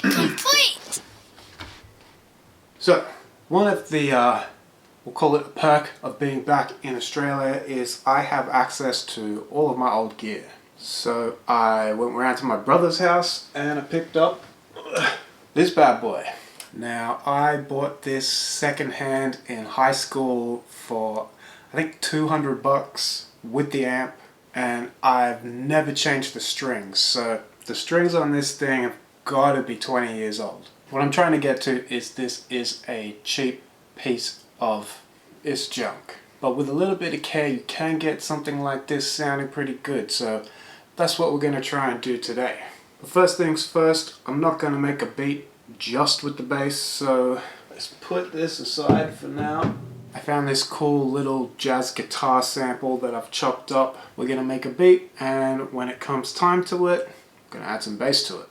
complete! So, one of the, we'll call it a perk of being back in Australia is I have access to all of my old gear. So I went around to my brother's house and I picked up this bad boy. Now I bought this secondhand in high school for I think $200 with the amp, and I've never changed the strings. So the strings on this thing have got to be 20 years old. What I'm trying to get to is this is a cheap piece of it's junk. But with a little bit of care you can get something like this sounding pretty good. So that's what we're going to try and do today. But first things first, I'm not going to make a beat just with the bass, so let's put this aside for now. I found this cool little jazz guitar sample that I've chopped up. We're going to make a beat, and when it comes time to it, I'm going to add some bass to it.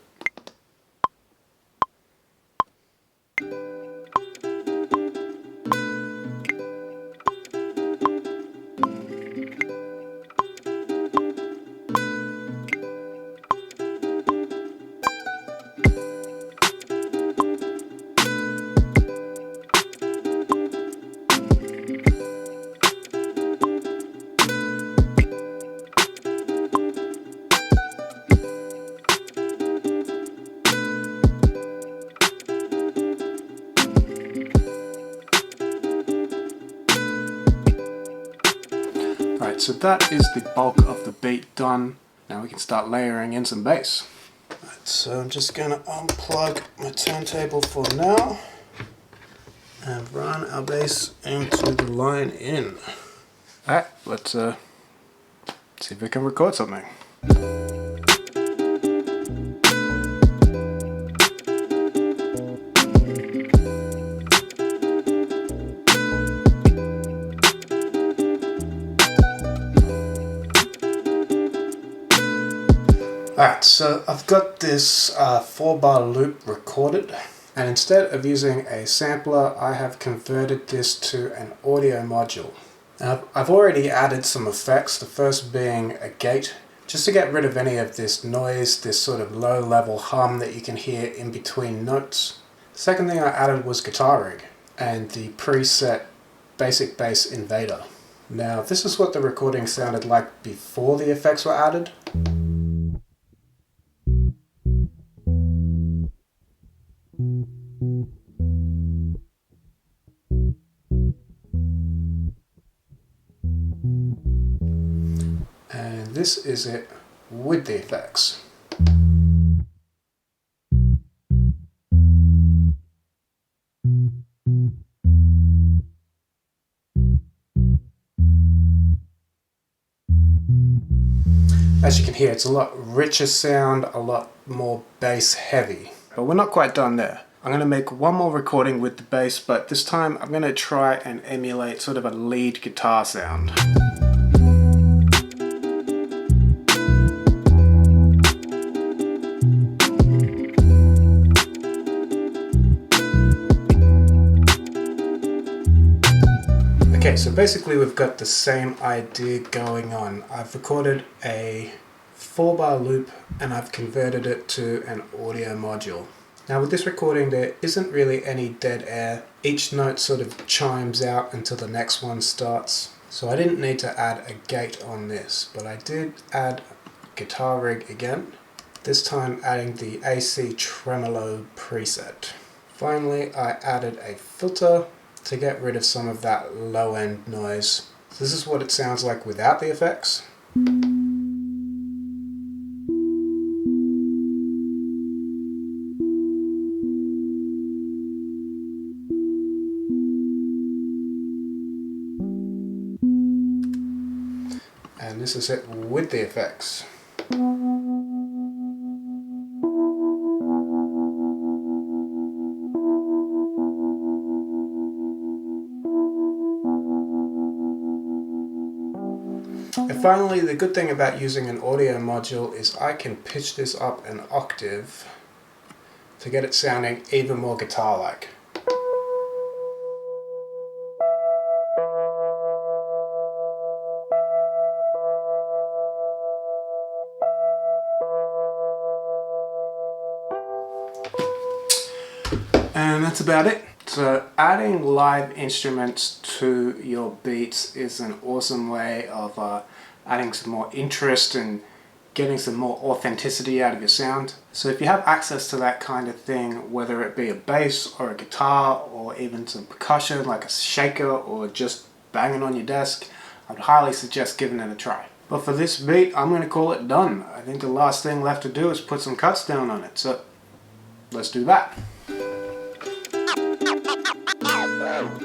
Alright, so that is the bulk of the beat done. Now we can start layering in some bass. Right, so I'm just going to unplug my turntable for now and run our bass into the line in. Alright, let's see if we can record something. Alright, so I've got this 4-bar loop recorded, and instead of using a sampler I have converted this to an audio module. Now, I've already added some effects, the first being a gate, just to get rid of any of this noise, this sort of low level hum that you can hear in between notes. The second thing I added was guitar rig and the preset basic bass invader. Now this is what the recording sounded like before the effects were added. And this is it with the effects. As you can hear, it's a lot richer sound, a lot more bass heavy. But we're not quite done there. I'm going to make one more recording with the bass, but this time I'm going to try and emulate sort of a lead guitar sound. Okay, so basically we've got the same idea going on. I've recorded a 4-bar loop and I've converted it to an audio module. Now with this recording there isn't really any dead air. Each note sort of chimes out until the next one starts. So I didn't need to add a gate on this, but I did add guitar rig again, this time adding the AC tremolo preset. Finally I added a filter to get rid of some of that low end noise. So this is what it sounds like without the effects. And this is it with the effects. And finally, the good thing about using an audio module is I can pitch this up an octave to get it sounding even more guitar-like. And that's about it. So adding live instruments to your beats is an awesome way of adding some more interest and getting some more authenticity out of your sound. So if you have access to that kind of thing, whether it be a bass or a guitar or even some percussion like a shaker or just banging on your desk, I'd highly suggest giving it a try. But for this beat, I'm going to call it done. I think the last thing left to do is put some cuts down on it. So let's do that. Terror.